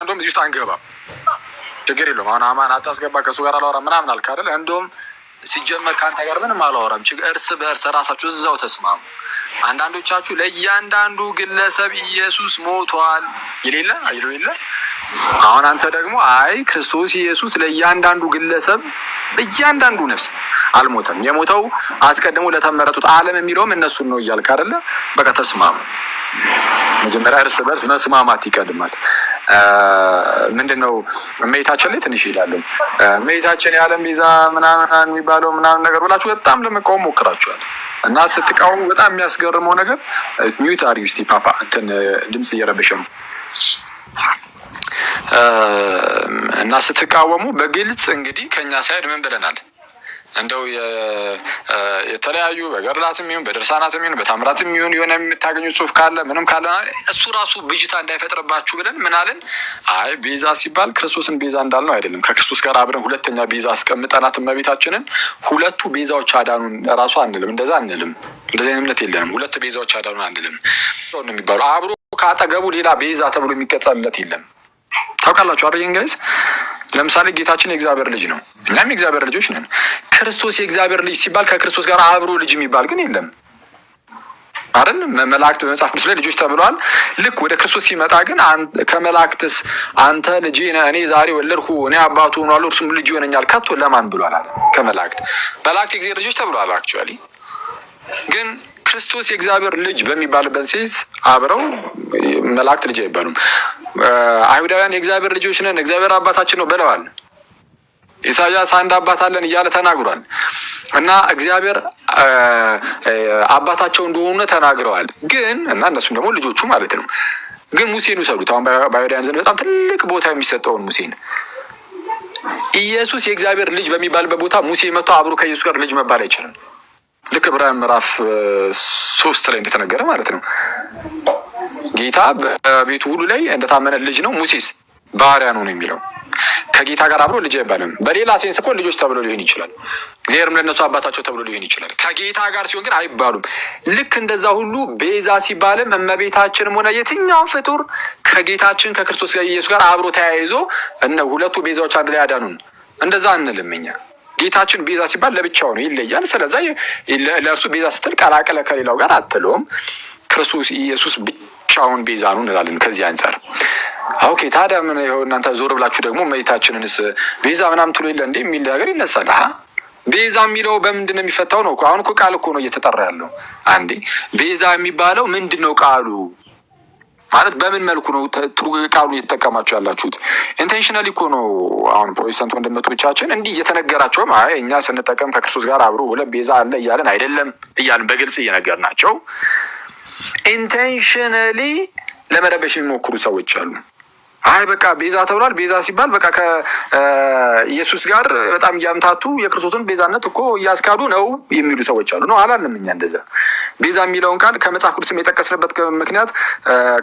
እንደውም እዚህ ውስጥ አንገባም፣ ችግር የለውም። አሁን አማን አታስገባ ከእሱ ጋር አላወራም ምናምን አልክ አይደል? እንደውም ሲጀመር ከአንተ ጋር ምንም አላወራም። እርስ በእርስ ራሳችሁ እዛው ተስማሙ። አንዳንዶቻችሁ ለእያንዳንዱ ግለሰብ ኢየሱስ ሞቷል የሌለ አይሉ የለ። አሁን አንተ ደግሞ አይ ክርስቶስ ኢየሱስ ለእያንዳንዱ ግለሰብ እያንዳንዱ ነፍስ አልሞተም፣ የሞተው አስቀድሞ ለተመረጡት ዓለም የሚለውም እነሱን ነው እያልክ አይደለ? በቃ ተስማሙ። መጀመሪያ እርስ በርስ መስማማት ይቀድማል። ምንድነው እመቤታችን ላይ ትንሽ ይላሉ። እመቤታችን የዓለም ቤዛ ምናምን የሚባለው ምናምን ነገር ብላችሁ በጣም ለመቃወም ሞክራችኋል። እና ስትቃወሙ በጣም የሚያስገርመው ነገር ሚዩት አድርጊ እስኪ ፓፓ እንትን ድምጽ እየረበሸ ነው። እና ስትቃወሙ በግልጽ እንግዲህ ከኛ ሳይድ ምን ብለናል? እንደው የተለያዩ በገድላትም ይሁን በድርሳናትም ይሁን በታምራትም ይሁን የሆነ የምታገኙ ጽሑፍ ካለ ምንም ካለ እሱ ራሱ ብጅታ እንዳይፈጥርባችሁ ብለን ምን አለን? አይ ቤዛ ሲባል ክርስቶስን ቤዛ እንዳልነው አይደለም። ከክርስቶስ ጋር አብረን ሁለተኛ ቤዛ አስቀምጠናት እመቤታችንን ሁለቱ ቤዛዎች አዳኑን ራሱ አንልም። እንደዛ አንልም። እንደዚህ እምነት የለንም። ሁለት ቤዛዎች አዳኑን አንልም ነው የሚባለው። አብሮ ከአጠገቡ ሌላ ቤዛ ተብሎ የሚቀጠልለት የለም። ታውቃላችሁ አይደል ጋይስ? ለምሳሌ ጌታችን የእግዚአብሔር ልጅ ነው፣ እኛም የእግዚአብሔር ልጆች ነን። ክርስቶስ የእግዚአብሔር ልጅ ሲባል ከክርስቶስ ጋር አብሮ ልጅ የሚባል ግን የለም አይደል? መላእክት በመጽሐፍ ቅዱስ ላይ ልጆች ተብለዋል። ልክ ወደ ክርስቶስ ሲመጣ ግን ከመላእክትስ አንተ ልጅ እኔ ዛሬ ወለድኩ እኔ አባቱ ሆኗለሁ እርሱም ልጅ ይሆነኛል ከቶ ለማን ብሏል አለ? ከመላእክት። መላእክት የእግዚአብሔር ልጆች ተብለዋል። አክቹዋሊ ግን ክርስቶስ የእግዚአብሔር ልጅ በሚባልበት ሴንስ አብረው መላእክት ልጅ አይባሉም። አይሁዳውያን የእግዚአብሔር ልጆች ነን እግዚአብሔር አባታችን ነው ብለዋል። ኢሳያስ አንድ አባት አለን እያለ ተናግሯል። እና እግዚአብሔር አባታቸው እንደሆነ ተናግረዋል። ግን እና እነሱም ደግሞ ልጆቹ ማለት ነው። ግን ሙሴን ውሰዱት። አሁን በአይሁዳውያን ዘንድ በጣም ትልቅ ቦታ የሚሰጠውን ሙሴን ኢየሱስ የእግዚአብሔር ልጅ በሚባልበት ቦታ ሙሴ መጥቶ አብሮ ከኢየሱስ ጋር ልጅ መባል አይችልም። ልክ ዕብራውያን ምዕራፍ 3 ላይ እንደተነገረ ማለት ነው። ጌታ በቤቱ ሁሉ ላይ እንደታመነ ልጅ ነው። ሙሴስ ባሪያ ነው የሚለው። ከጌታ ጋር አብሮ ልጅ አይባልም። በሌላ ሴንስ እኮ ልጆች ተብሎ ሊሆን ይችላል። እግዚአብሔርም ለእነሱ አባታቸው ተብሎ ሊሆን ይችላል። ከጌታ ጋር ሲሆን ግን አይባሉም። ልክ እንደዛ ሁሉ ቤዛ ሲባልም እመቤታችንም ሆነ የትኛው ፍጡር ከጌታችን ከክርስቶስ ኢየሱስ ጋር አብሮ ተያይዞ ሁለቱ ቤዛዎች አንድ ላይ ያዳኑን እንደዛ አንልም እኛ። ጌታችን ቤዛ ሲባል ለብቻው ነው፣ ይለያል። ስለዛ ለእርሱ ቤዛ ስትል ቀላቀለ ከሌላው ጋር አትለውም። ክርስቶስ ኢየሱስ ብቻውን ቤዛ ነው እንላለን። ከዚህ አንጻር ኦኬ። ታዲያ ምን ይኸው እናንተ ዞር ብላችሁ ደግሞ እመቤታችንንስ ቤዛ ምናምን ትሎ የለ እንዴ የሚል ነገር ይነሳል። ቤዛ የሚለው በምንድን ነው የሚፈታው ነው? አሁን እኮ ቃል እኮ ነው እየተጠራ ያለው። አንዴ ቤዛ የሚባለው ምንድን ነው? ቃሉ ማለት በምን መልኩ ነው ቃሉን እየተጠቀማችሁ ያላችሁት? ኢንቴንሽናሊ እኮ ነው። አሁን ፕሮቴስታንት ወንድሞቻችን እንዲህ እየተነገራቸውም አይ እኛ ስንጠቀም ከክርስቶስ ጋር አብሮ ሁለት ቤዛ አለ እያለን አይደለም እያልን በግልጽ እየነገርናቸው ኢንቴንሽናሊ ለመረበሽ የሚሞክሩ ሰዎች አሉ። አይ በቃ ቤዛ ተብሏል። ቤዛ ሲባል በቃ ከኢየሱስ ጋር በጣም እያምታቱ የክርስቶስን ቤዛነት እኮ እያስካዱ ነው የሚሉ ሰዎች አሉ። ነው አላለም እኛ እንደዛ። ቤዛ የሚለውን ቃል ከመጽሐፍ ቅዱስም የጠቀስንበት ምክንያት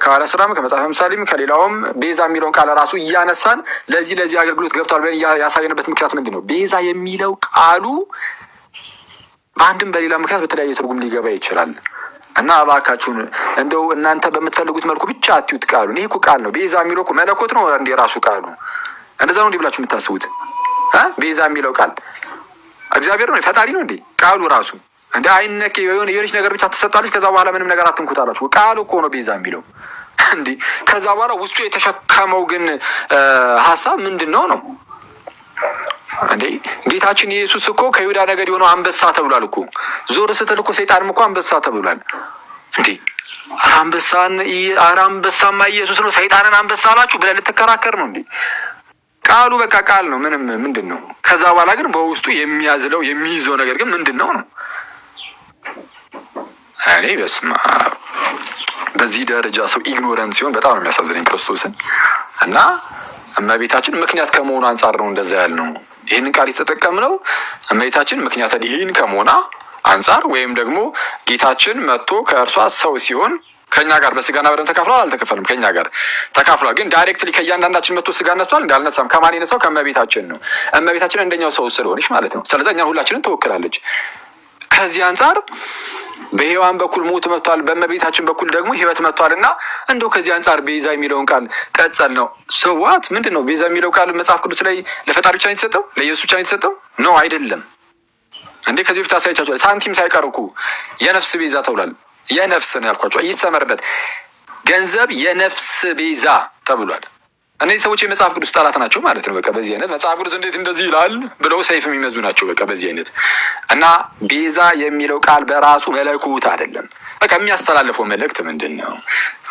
ከሐዋርያት ሥራም ከመጽሐፈ ምሳሌም ከሌላውም ቤዛ የሚለውን ቃል ራሱ እያነሳን ለዚህ አገልግሎት ገብቷል ብለን ያሳየንበት ምክንያት ምንድን ነው? ቤዛ የሚለው ቃሉ በአንድም በሌላ ምክንያት በተለያየ ትርጉም ሊገባ ይችላል። እና እባካችሁን እንደው እናንተ በምትፈልጉት መልኩ ብቻ አትዩት ቃሉን። ይሄ እኮ ቃል ነው። ቤዛ የሚለው እኮ መለኮት ነው እንዴ ራሱ ቃሉ። እንደዛ ነው እንዴ ብላችሁ የምታስቡት? ቤዛ የሚለው ቃል እግዚአብሔር ነው ፈጣሪ ነው እንዴ ቃሉ ራሱ? እንደ አይነክ የሆነች ነገር ብቻ ተሰጥቷለች ከዛ በኋላ ምንም ነገር አትንኩት አላችሁ። ቃሉ እኮ ነው ቤዛ የሚለው እንዴ። ከዛ በኋላ ውስጡ የተሸከመው ግን ሀሳብ ምንድን ነው ነው እንዴ? ጌታችን ኢየሱስ እኮ ከይሁዳ ነገድ የሆነው አንበሳ ተብሏል እኮ። ዞር ስትል እኮ ሰይጣንም እኮ አንበሳ ተብሏል እንዴ። አንበሳማ ኢየሱስ ነው ሰይጣንን አንበሳ አላችሁ ብለህ ልትከራከር ነው እንዴ? ቃሉ በቃ ቃል ነው። ምንድን ነው? ከዛ በኋላ ግን በውስጡ የሚያዝለው የሚይዘው ነገር ግን ምንድን ነው ነው? እኔ በስመ አብ በዚህ ደረጃ ሰው ኢግኖረንት ሲሆን በጣም ነው የሚያሳዝነኝ ክርስቶስን። እና እመቤታችን ምክንያት ከመሆኑ አንጻር ነው እንደዛ ያልነው። ይህንን ቃል የተጠቀምነው እመቤታችን ምክንያት ይህን ከመሆኗ አንጻር ወይም ደግሞ ጌታችን መጥቶ ከእርሷ ሰው ሲሆን ከኛ ጋር በስጋና በደም ተካፍሏል አልተከፈልም? ከኛ ጋር ተካፍሏል። ግን ዳይሬክትሊ ከእያንዳንዳችን መጥቶ ስጋ ነስቷል እንዳልነሳም ከማን የነሳው? ከእመቤታችን ነው። እመቤታችን እንደኛው ሰው ስለሆነች ማለት ነው። ስለዚህ እኛን ሁላችንን ትወክላለች። ከዚህ አንጻር በሔዋን በኩል ሞት መጥቷል፣ በእመቤታችን በኩል ደግሞ ሕይወት መጥቷልና እንደው ከዚህ አንጻር ቤዛ የሚለውን ቃል ቀጸል ነው። ሰዋት ምንድን ነው ቤዛ የሚለው ቃል መጽሐፍ ቅዱስ ላይ ለፈጣሪ ብቻ ነው የተሰጠው? ለኢየሱስ ብቻ ነው የተሰጠው? ኖ አይደለም እንዴ! ከዚህ በፊት አሳይቻችኋል። ሳንቲም ሳይቀር እኮ የነፍስ ቤዛ ተብሏል። የነፍስ ነው ያልኳቸው፣ ይሰመርበት። ገንዘብ የነፍስ ቤዛ ተብሏል። እነዚህ ሰዎች የመጽሐፍ ቅዱስ ጠላት ናቸው ማለት ነው። በቃ በዚህ አይነት መጽሐፍ ቅዱስ እንዴት እንደዚህ ይላል ብለው ሰይፍ የሚመዙ ናቸው። በቃ በዚህ አይነት እና ቤዛ የሚለው ቃል በራሱ መለኮት አይደለም። በቃ የሚያስተላልፈው መልእክት ምንድን ነው?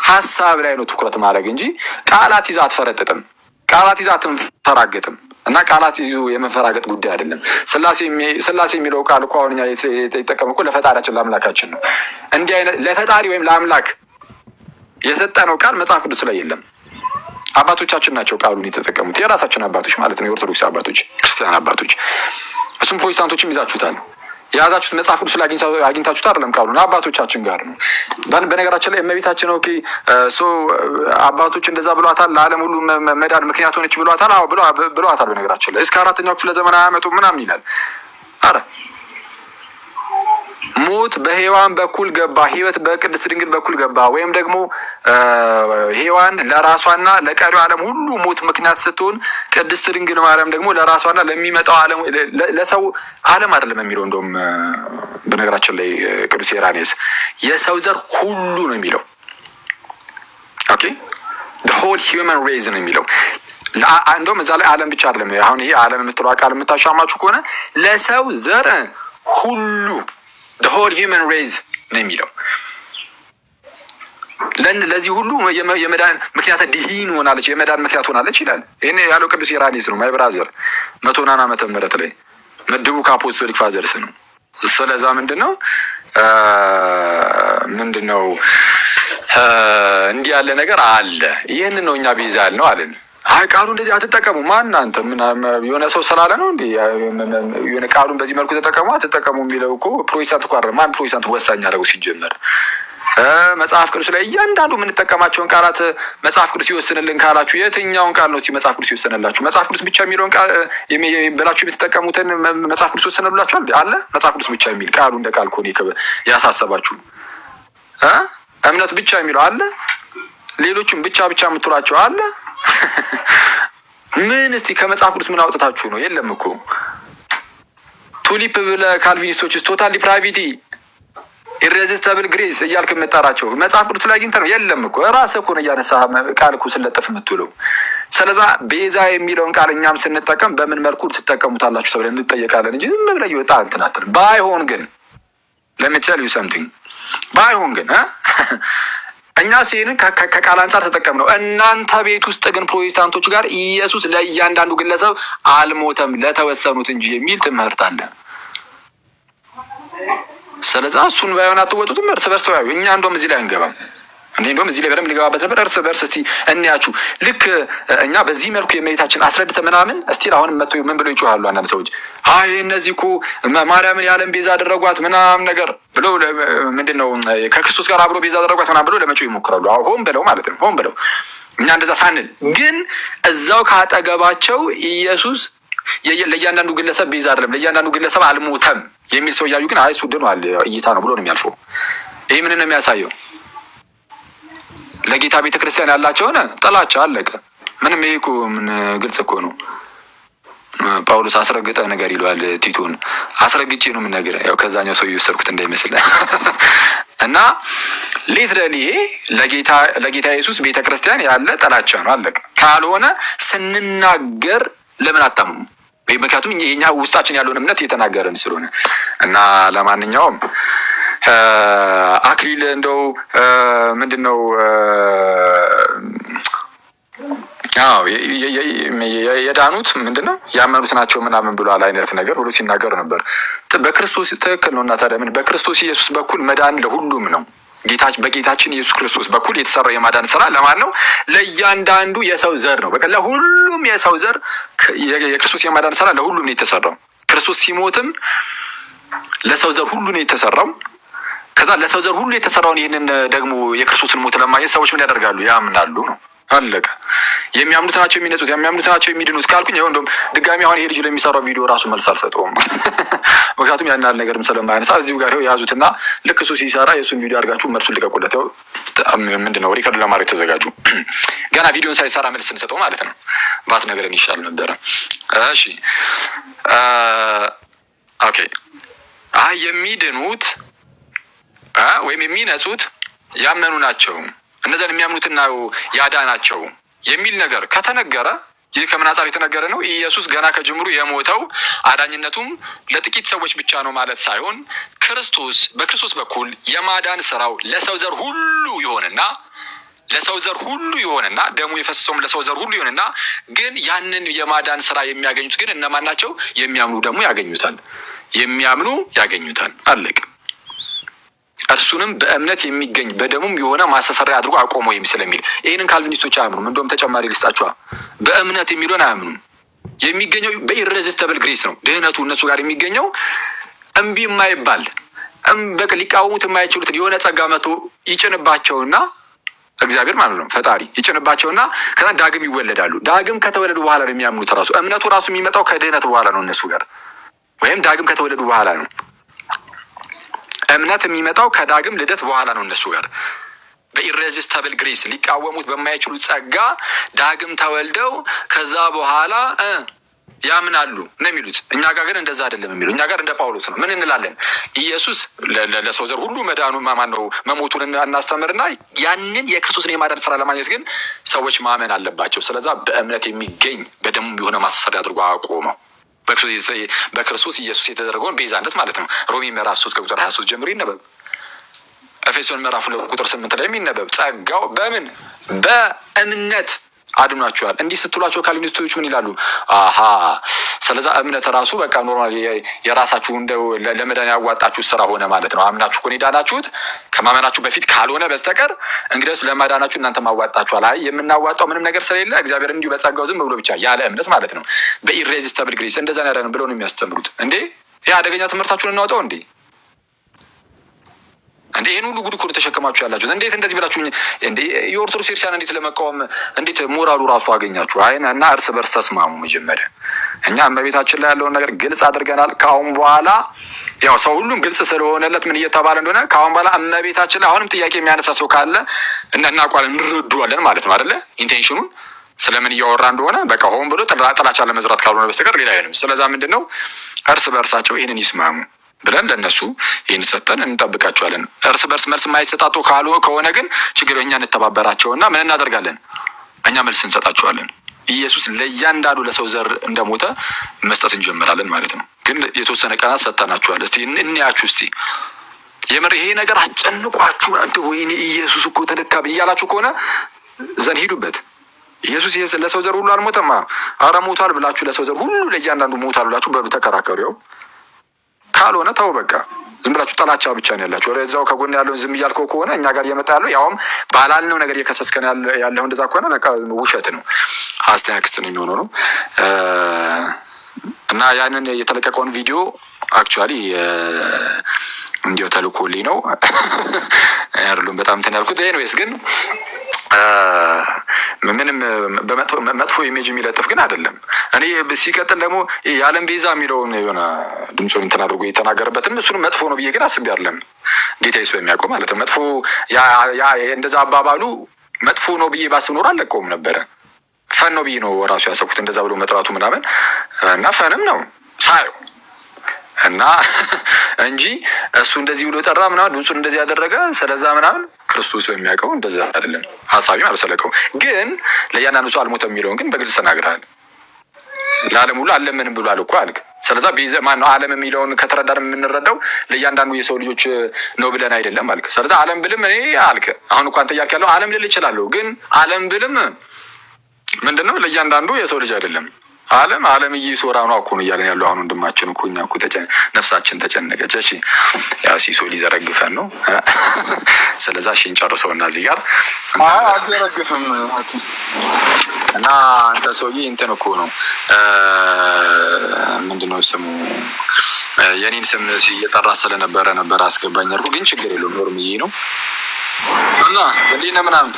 ሀሳብ ላይ ነው ትኩረት ማድረግ እንጂ ቃላት ይዛ አትፈረጥጥም፣ ቃላት ይዛ አትንፈራገጥም። እና ቃላት ይዞ የመፈራገጥ ጉዳይ አይደለም። ስላሴ የሚለው ቃል እኮ አሁን እኛ የተጠቀመ እኮ ለፈጣሪያችን ለአምላካችን ነው። እንዲህ አይነት ለፈጣሪ ወይም ለአምላክ የሰጠነው ቃል መጽሐፍ ቅዱስ ላይ የለም። አባቶቻችን ናቸው ቃሉን የተጠቀሙት፣ የራሳችን አባቶች ማለት ነው፣ የኦርቶዶክስ አባቶች፣ ክርስቲያን አባቶች። እሱም ፕሮቴስታንቶችም ይዛችሁታል። የያዛችሁት መጽሐፍ ቅዱስ ላይ አግኝታችሁት አይደለም፣ ቃሉን አባቶቻችን ጋር ነው። በነገራችን ላይ እመቤታችን ኦኬ አባቶች እንደዛ ብሏታል፣ ለዓለም ሁሉ መዳን ምክንያት ሆነች ብሏታል። አዎ ብሏታል። በነገራችን ላይ እስከ 4ኛው ክፍለ ዘመን አያመጡም ምናምን ይላል። አረ ሞት በሔዋን በኩል ገባ፣ ሕይወት በቅድስት ድንግል በኩል ገባ። ወይም ደግሞ ሔዋን ለራሷና ለቀሪው ዓለም ሁሉ ሞት ምክንያት ስትሆን፣ ቅድስት ድንግል ማርያም ደግሞ ለራሷና ለሚመጣው ዓለም ለሰው ዓለም አይደለም የሚለው እንደውም በነገራችን ላይ ቅዱስ ኢራኔስ የሰው ዘር ሁሉ ነው የሚለው። ኦኬ the whole human race ነው የሚለው። እንደውም እዛ ላይ ዓለም ብቻ አይደለም። አሁን ይሄ ዓለም የምትለው ቃል የምታሻማችሁ ከሆነ ለሰው ዘር ሁሉ the whole human race ነው የሚለው። ለዚህ ሁሉ የመዳን ምክንያት ድሂን ሆናለች፣ የመዳን ምክንያት ሆናለች ይላል። ይሄን ያለው ቅዱስ ኢራኔስ ነው። ማይ ብራዘር 100 ዓመተ ምህረት ላይ መድቡ ከአፖስቶሊክ ፋዘርስ ነው። ስለዛ ምንድነው እንዲህ ያለ ነገር አለ። ይህንን ነው እኛ ቤዛ ያልነው አለን። አይ ቃሉ እንደዚህ አትጠቀሙ። ማን አንተ ምን የሆነ ሰው ስላለ ነው እንዴ የሆነ ቃሉን በዚህ መልኩ ተጠቀሙ አትጠቀሙ የሚለው እኮ ፕሮቴስታንት እኮ አይደለም። ማን ፕሮቴስታንት ወሳኝ አደረገው ሲጀመር? መጽሐፍ ቅዱስ ላይ እያንዳንዱ የምንጠቀማቸውን ቃላት መጽሐፍ ቅዱስ ይወስንልን ካላችሁ የትኛውን ቃል ነው መጽሐፍ ቅዱስ ይወስንላችሁ? መጽሐፍ ቅዱስ ብቻ የሚለውን ቃል ብላችሁ የምትጠቀሙትን መጽሐፍ ቅዱስ ይወስንላችኋል አለ? መጽሐፍ ቅዱስ ብቻ የሚል ቃሉ እንደ ቃል ከሆነ ያሳሰባችሁ እምነት ብቻ የሚለው አለ? ሌሎችም ብቻ የምትሏቸው አለ? ምን እስቲ ከመጽሐፍ ቅዱስ ምን አውጥታችሁ ነው? የለም እኮ ቱሊፕ ብለህ ካልቪኒስቶች ቶታል ዲፕራቪቲ ኢሬዚስታብል ግሬስ እያልክ የምጠራቸው መጽሐፍ ቅዱስ ላይ አግኝተህ ነው? የለም እኮ ራስህ እኮ ነው እያነሳህ ቃል እኮ ስለጥፍ የምትውለው። ስለዛ ቤዛ የሚለውን ቃል እኛም ስንጠቀም በምን መልኩ ትጠቀሙታላችሁ ተብለን እንጠየቃለን እንጂ ዝም ብለህ እየወጣ እንትን አትልም። ባይሆን ግን ለምሳሌ ሰምቲንግ ባይሆን ግን እኛ ሲሄንን ከቃል አንጻር ተጠቀም ነው። እናንተ ቤት ውስጥ ግን ፕሮቴስታንቶች ጋር ኢየሱስ ለእያንዳንዱ ግለሰብ አልሞተም ለተወሰኑት እንጂ የሚል ትምህርት አለ። ስለዛ እሱን ባይሆን አትወጡትም፣ እርስ በርስ ተወያዩ። እኛ እንደውም እዚህ ላይ አንገባም። እኔ እንደውም እዚህ ላይ በደንብ ሊገባበት ነበር። እርስ በርስ እስቲ እንያችሁ። ልክ እኛ በዚህ መልኩ የእመቤታችን አስረድተ ምናምን እስቲል አሁንም መጥቶ ምን ብለው ይጮሃሉ አንዳንድ ሰዎች። አይ እነዚህ እኮ ማርያምን የዓለም ቤዛ አደረጓት ምናምን ነገር ብለው ምንድነው ከክርስቶስ ጋር አብሮ ቤዛ አደረጓት ምናምን ብለው ለመጮህ ይሞክራሉ። ሆን ብለው ማለት ነው። ሆን ብለው እኛ እንደዛ ሳንል ግን እዛው ካጠገባቸው ኢየሱስ ለእያንዳንዱ ግለሰብ ቤዛ አይደለም ለእያንዳንዱ ግለሰብ አልሞተም የሚል ሰው እያዩ ግን አይ እሱ ድኗል እይታ ነው ብሎ ነው የሚያልፈው። ይሄ ምን ነው የሚያሳየው? ለጌታ ቤተክርስቲያን ያላቸውን ጥላቻ አለቀ። ምንም ይሄ እኮ ምን ግልጽ እኮ ነው። ጳውሎስ አስረግጠ ነገር ይለዋል ቲቶን። አስረግጬ ነው ምን ነገር ያው ከዛኛው ሰው እየወሰድኩት እንዳይመስል እና ሊትራሊ ለጌታ ኢየሱስ ቤተክርስቲያን ያለ ጥላቻ ነው አለቀ። ካልሆነ ስንናገር ለምን አጣሙ? ምክንያቱም የኛ ውስጣችን ያለውን እምነት እየተናገረን ስለሆነ እና ለማንኛውም አክሊል እንደው ምንድነው የዳኑት ምንድነው ያመኑት ናቸው ምናምን ብሏል አይነት ነገር ብሎ ሲናገር ነበር። በክርስቶስ ትክክል ነው። እና ታዲያ ምን በክርስቶስ ኢየሱስ በኩል መዳን ለሁሉም ነው። በጌታችን ኢየሱስ ክርስቶስ በኩል የተሰራው የማዳን ስራ ለማን ነው? ለእያንዳንዱ የሰው ዘር ነው። በቃ ለሁሉም የሰው ዘር የክርስቶስ የማዳን ስራ ለሁሉም ነው የተሰራው። ክርስቶስ ሲሞትም ለሰው ዘር ሁሉ ነው የተሰራው። ከዛ ለሰው ዘር ሁሉ የተሰራውን ይህንን ደግሞ የክርስቶስን ሞት ለማግኘት ሰዎች ምን ያደርጋሉ? ያምናሉ ነው። አለቀ። የሚያምኑት ናቸው የሚነጹት፣ የሚያምኑት ናቸው የሚድኑት ካልኩኝ ይኸው እንደውም ድጋሚ አሁን ይሄ ልጅ ለሚሰራው ቪዲዮ ራሱ መልስ አልሰጠውም። ምክንያቱም ያን ያህል ነገርም ስለማያነሳ እዚሁ ጋር ይኸው ያዙትና ልክ እሱ ሲሰራ የእሱን ቪዲዮ አድርጋችሁ መልሱን ልቀቁለት። ይኸው ምንድነው ሪከርድ ለማድረግ ተዘጋጁ። ገና ቪዲዮን ሳይሰራ መልስ ስንሰጠው ማለት ነው። ባት ነገርን ይሻል ነበረ። እሺ ኦኬ። የሚድኑት ወይም የሚነጹት ያመኑ ናቸው፣ እነዚያን የሚያምኑትና ያዳናቸው የሚል ነገር ከተነገረ ይህ ከምን አንጻር የተነገረ ነው? ኢየሱስ ገና ከጅምሩ የሞተው አዳኝነቱም ለጥቂት ሰዎች ብቻ ነው ማለት ሳይሆን በክርስቶስ በኩል የማዳን ስራው ለሰው ዘር ሁሉ ይሆንና ደሙ የፈሰሰውም ለሰው ዘር ሁሉ ይሆንና ግን ያንን የማዳን ስራ የሚያገኙት ግን እነማን ናቸው? የሚያምኑ ደግሞ ያገኙታል። አለቅ እርሱንም በእምነት የሚገኝ በደሙም የሆነ ማስተሰሪያ አድርጎ አቆመው ስለሚል ይህንን ካልቪኒስቶች አያምኑም። እንደውም ተጨማሪ ልስጣችኋ። በእምነት የሚለውን አያምኑም። የሚገኘው በኢሬዚስተብል ግሬስ ነው ድህነቱ እነሱ ጋር የሚገኘው እምቢ የማይባል በቃ ሊቃወሙት የማይችሉት የሆነ ጸጋ መቶ ይጭንባቸውና እግዚአብሔር ማለት ነው ፈጣሪ ይጭንባቸውና ከዛ ዳግም ይወለዳሉ። ዳግም ከተወለዱ በኋላ ነው የሚያምኑት። ራሱ እምነቱ ራሱ የሚመጣው ከድህነት በኋላ ነው እነሱ ጋር፣ ወይም ዳግም ከተወለዱ በኋላ ነው። እምነት የሚመጣው ከዳግም ልደት በኋላ ነው እነሱ ጋር። በኢሬዚስተብል ግሬስ ሊቃወሙት በማይችሉት ጸጋ ዳግም ተወልደው ከዛ በኋላ ያምናሉ ነው የሚሉት። እኛ ጋር ግን እንደዛ አይደለም የሚሉ። እኛ ጋር እንደ ጳውሎስ ነው። ምን እንላለን? ኢየሱስ ለሰው ዘር ሁሉ መዳኑ ማነው መሞቱን እናስተምርና ያንን የክርስቶስን የማዳን ስራ ለማግኘት ግን ሰዎች ማመን አለባቸው። ስለዛ በእምነት የሚገኝ በደሙ የሆነ ማስተሰሪያ አድርጎ አቆመው። በክርስቶስ ኢየሱስ የተደረገውን ቤዛነት ማለት ነው። ሮሜ ምዕራፍ 3 ከቁጥር 23 ጀምሮ ይነበብ። ኤፌሶን ምዕራፍ 2 ቁጥር 8 ላይ የሚነበብ ጸጋው በምን በእምነት አድኗቸዋል። እንዲህ ስትሏቸው ካልቪኒስቶች ምን ይላሉ? ስለዛ እምነት ራሱ በቃ ኖርማል የራሳችሁ እንደው ለመዳን ያዋጣችሁ ስራ ሆነ ማለት ነው። አምናችሁ እኮ ነው የዳናችሁት ከማመናችሁ በፊት ካልሆነ በስተቀር እንግዲህ ለማዳናችሁ እናንተ ማዋጣችኋል። የምናዋጣው ምንም ነገር ስለሌለ እግዚአብሔር እንዲሁ በጸጋው ዝም ብሎ ብቻ ያለ እምነት ማለት ነው። በኢሬዚስተብል ግሬስ እንደዛ ነው ብለው ነው የሚያስተምሩት። እንዴ ይሄ አደገኛ ትምህርታችሁን እናውጣው እንዴ! ይሄን ሁሉ ጉድ እኮ ነው ተሸክማችሁ ያላችሁት። እንዴት እንደዚህ ብላችሁ እንዴ የኦርቶዶክስ ክርስቲያን እንዴት ለመቃወም እንዴት ሞራሉ ራሱ አገኛችሁ? እና እርስ በርስ ተስማሙ። መጀመሪያ እኛ እመቤታችን ላይ ያለውን ነገር ግልጽ አድርገናል። ከአሁን በኋላ ያው ሰው ሁሉም ግልጽ ስለሆነለት ምን እየተባለ እንደሆነ ከአሁን በኋላ እመቤታችን ላይ አሁንም ጥያቄ የሚያነሳ ሰው ካለ እናውቃለን፣ እንረዱዋለን ማለት ነው አይደለ? ኢንቴንሽኑን ስለምን እያወራ እንደሆነ በቃ ሆን ብሎ ጥላቻ ለመዝራት ካልሆነ በስተቀር ሌላ አይሆንም። ስለዛ ምንድነው እርስ በርሳቸው ይህንን ይስማሙ ብለን ለነሱ ይህን ሰጠን እንጠብቃቸዋለን። እርስ በርስ መልስ የማይሰጣጡ ከሆነ ግን ችግር እኛ እንተባበራቸውና ምን እናደርጋለን? እኛ መልስ እንሰጣቸዋለን። ኢየሱስ ለእያንዳንዱ ለሰው ዘር እንደሞተ መስጠት እንጀምራለን ማለት ነው። ግን የተወሰነ ቀናት ሰጥተናቸዋል። እስቲ እንያችሁ። እስቲ የምር ይሄ ነገር አስጨንቋችሁ ወይኔ ኢየሱስ እኮ ተደካብ እያላችሁ ከሆነ ዘን ሂዱበት። ኢየሱስ ለሰው ዘር ሁሉ አልሞተማ። አረ ሞቷል ብላችሁ ለሰው ዘር ሁሉ ለእያንዳንዱ ሞቷል ብላችሁ በሉ ተከራከሩ። ካልሆነ ተው በቃ ዝም ብላችሁ ጠላቻ ብቻ ነው ያላችሁ። ወደዛው ከጎን ያለውን ዝም እያልከው ከሆነ እኛ ጋር እየመጣ ያለው ያውም ባላልነው ነገር እየከሰስከን ያለው እንደዛ ከሆነ በቃ ውሸት ነው፣ ሐሰተኛ ክስ ነው የሚሆነው ነው። እና ያንን የተለቀቀውን ቪዲዮ አክቹዋሊ እንዲያው ተልኮልኝ ነው አይደለም በጣም እንትን ያልኩት። ኤኒዌይስ ግን ምንም በመጥፎ ኢሜጅ የሚለጥፍ ግን አይደለም። እኔ ሲቀጥል ደግሞ የዓለም ቤዛ የሚለውን የሆነ ድምፁን እንትን አድርጎ የተናገረበትም እሱንም መጥፎ ነው ብዬ ግን አስቤ አይደለም። ጌታ ኢየሱስ በሚያውቀው ማለት ነው። መጥፎ እንደዛ አባባሉ መጥፎ ነው ብዬ ባስብ ኖሮ አልለቀውም ነበረ። ፈን ነው ብዬ ነው ራሱ ያሰብኩት እንደዛ ብሎ መጥራቱ ምናምን እና ፈንም ነው ሳየው እና እንጂ እሱ እንደዚህ ብሎ ጠራ ምናምን ድምፁን እንደዚህ ያደረገ ስለዛ ምናምን ክርስቶስ በሚያውቀው እንደዛ አይደለም። ሀሳቢም አልሰለቀው ግን ለእያንዳንዱ ሰው አልሞተም የሚለውን ግን በግልጽ ተናግረሃል። ለዓለም ሁሉ አለምንም ብሏል እኮ አልክ። ስለዛ ቤዛ ማነው ዓለም የሚለውን ከተረዳን የምንረዳው ለእያንዳንዱ የሰው ልጆች ነው ብለን አይደለም አልክ። ስለዛ ዓለም ብልም እኔ አልክ አሁን እኮ አንተ እያልክ ያለው ዓለም ልል እችላለሁ፣ ግን ዓለም ብልም ምንድነው ለእያንዳንዱ የሰው ልጅ አይደለም። ዓለም እየሶራ ነው እኮ ነው እያለን ያለው አሁን ወንድማችን እኮ እኛ እኮ ነፍሳችን ተጨነቀች። እሺ ያው ሲሶ ሊዘረግፈን ነው። ስለዛ እሺ እንጨርሰውና እዚህ ጋር አልዘረግፍም እና አንተ ሰውዬ እንትን እኮ ነው ምንድነው ስሙ የኔን ስም እየጠራ ስለነበረ ነበር አስገባኝ አልኩ። ግን ችግር የለውም ኖርምዬ ነው። እና እንዴት ነህ ምናምን።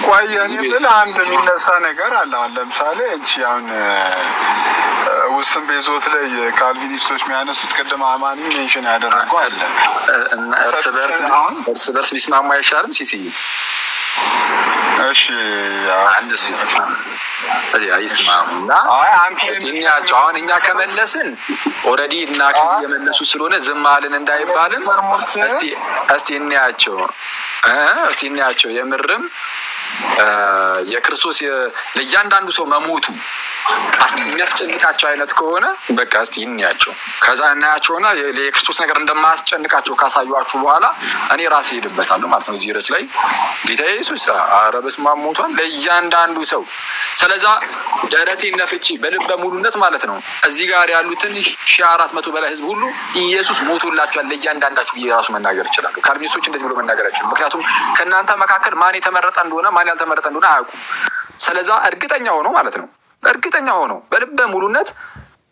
ቆይ እኔ የምልህ አንድ የሚነሳ ነገር አለ። አሁን ለምሳሌ እቺ አሁን ውስን ቤዞት ላይ ካልቪኒስቶች የሚያነሱት ቅድም አማኒ ሜንሽን ያደረገው አለ እና እርስ በርስ ቢስማሙ አይሻልም? ሲሲ እሺ አንደሱ ይስማሙ እና እስቲኛቸው አሁን እኛ ከመለስን ኦልሬዲ እና የመለሱ ስለሆነ ዝም አልን እንዳይባልም እስቲ እንያቸው የምርም የክርስቶስ ለእያንዳንዱ ሰው መሞቱ የሚያስጨንቃቸው አይነት ከሆነ በቃ እስቲ እንያቸው። ከዛ እናያቸውና የክርስቶስ ነገር እንደማያስጨንቃቸው ካሳዩአችሁ በኋላ እኔ ራሴ ሄድበታለሁ ማለት ነው። እዚህ ርዕስ ላይ ጌታ ኢየሱስ ኧረ በስመ አብ ሞቷል ለእያንዳንዱ ሰው። ስለዛ ደረቴን ነፍቼ በልበ ሙሉነት ማለት ነው እዚህ ጋር ያሉትን 1400 በላይ ህዝብ ሁሉ ኢየሱስ ሞቶላችኋል ለእያንዳንዳችሁ ብዬ ራሱ መናገር ይችላሉ። ካልቪኒስቶች እንደዚህ ብሎ መናገር አይችሉም። ምክንያቱም ከእናንተ መካከል ማን የተመረጠ እንደሆነ ማን ያልተመረጠ እንደሆነ አያውቁም። ስለዛ እርግጠኛ ሆኖ ማለት ነው እርግጠኛ ሆኖ በልበ ሙሉነት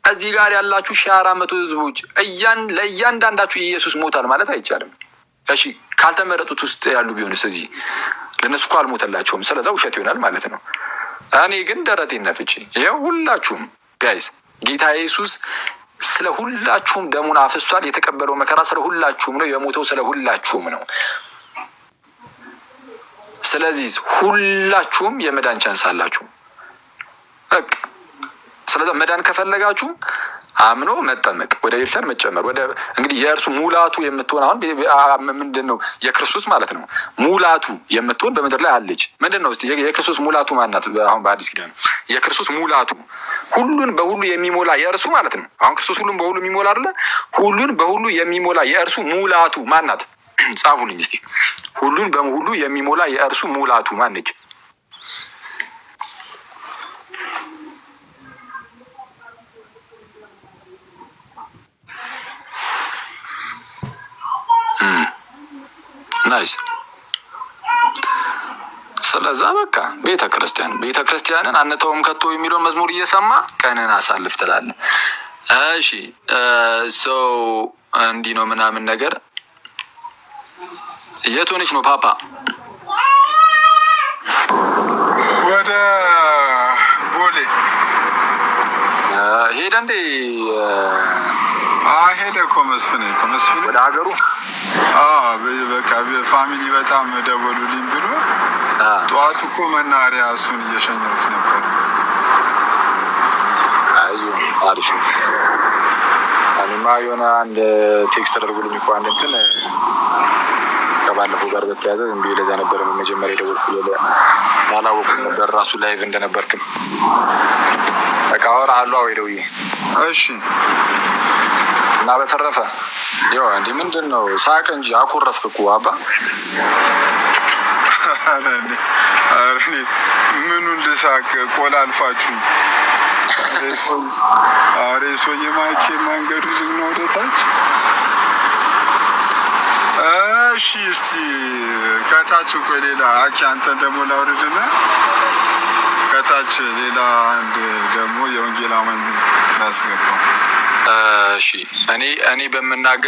እዚህ ጋር ያላችሁ 1400 ህዝቦች ለእያንዳንዳችሁ ኢየሱስ ሞታል ማለት አይቻልም። እሺ ካልተመረጡት ውስጥ ያሉ ቢሆንስ እዚህ ለነሱ እኮ አልሞተላቸውም። ስለዛ ውሸት ይሆናል ማለት ነው። እኔ ግን ደረቴን ነፍቼ ይኸው ሁላችሁም ጋይስ ጌታ ኢየሱስ ስለ ሁላችሁም ደሙን አፍሷል። የተቀበለው መከራ ስለ ሁላችሁም ነው። የሞተው ስለ ሁላችሁም ነው። ስለዚህ ሁላችሁም የመዳን ቻንስ አላችሁ። ስለዚህ መዳን ከፈለጋችሁ አምኖ መጠመቅ፣ ወደ ክርስቲያን መጨመር፣ ወደ እንግዲህ የእርሱ ሙላቱ የምትሆን አሁን ምንድነው የክርስቶስ ማለት ነው ሙላቱ የምትሆን በምድር ላይ አለች። ምንድነው እስቲ የክርስቶስ ሙላቱ ማናት? አሁን በአዲስ ኪዳን የክርስቶስ ሙላቱ ሁሉን በሁሉ የሚሞላ የእርሱ ማለት ነው። አሁን ክርስቶስ ሁሉን በሁሉ የሚሞላ አይደለ? ሁሉን በሁሉ የሚሞላ የእርሱ ሙላቱ ማናት? ጻፉልኝ እስቲ። ሁሉን በሁሉ የሚሞላ የእርሱ ሙላቱ ማነች? ናይስ። ስለዛ በቃ ቤተክርስቲያንን አንተውም ከቶ የሚለውን መዝሙር እየሰማ ቀንን አሳልፍ ትላለህ። እሺ ሰው እንዲህ ነው ምናምን ነገር የት ሆነች ነው ፓፓ? ወደ ቦሌ ሄደ እንዴ? ሄደ እኮ መስፍን ወደ ሀገሩ። በቃ ፋሚሊ በጣም ደወሉልኝ ብሎ ጠዋት እኮ መናኸሪያ እሱን እየሸኘሁት ነበር። አሪፍ ነው። እኔማ የሆነ አንድ ቴክስት ተደርጎልኝ እኮ አንድ እንትን ከባለፈው ጋር በተያያዘ ዝም ብዬ ለዛ ነበር መጀመሪያ የደወልኩልህ። አላወኩም ነበር ራሱ ላይቭ እንደነበርክም። በቃ አወራሃለሁ ወይ ደውዬ። እሺ። እና በተረፈ ይኸው እንዲህ ምንድን ነው ሳቅ እንጂ አኮረፍክ እኮ አባ። ምኑን ልሳቅ? ቆላ አልፋችሁ ሰውዬ ማይኬ መንገዱ ዝግ ነው ወደታች። እሺ እስቲ ከታች እኮ ሌላ አኪ አንተን ደግሞ ላውርድና ከታች ሌላ አንድ ደግሞ የወንጌል አማኝ ላስገባው። እሺ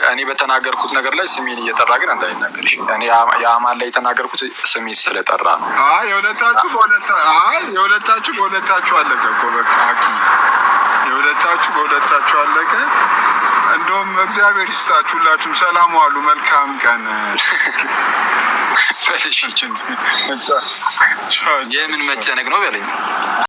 እኔ በተናገርኩት ነገር ላይ ስሜን እየጠራ ግን እንዳይናገርሽ። እኔ የአማን ላይ የተናገርኩት ስሜ ስለጠራ ነው። የሁለታችሁ በሁለታችሁ አለቀ እኮ በቃ አኪ የሁለታችሁ አለቀ። እንደውም እግዚአብሔር ይስጣችሁ ሁላችሁም ሰላም ዋሉ። መልካም ቀን። የምን መጨነቅ ነው በለኝ።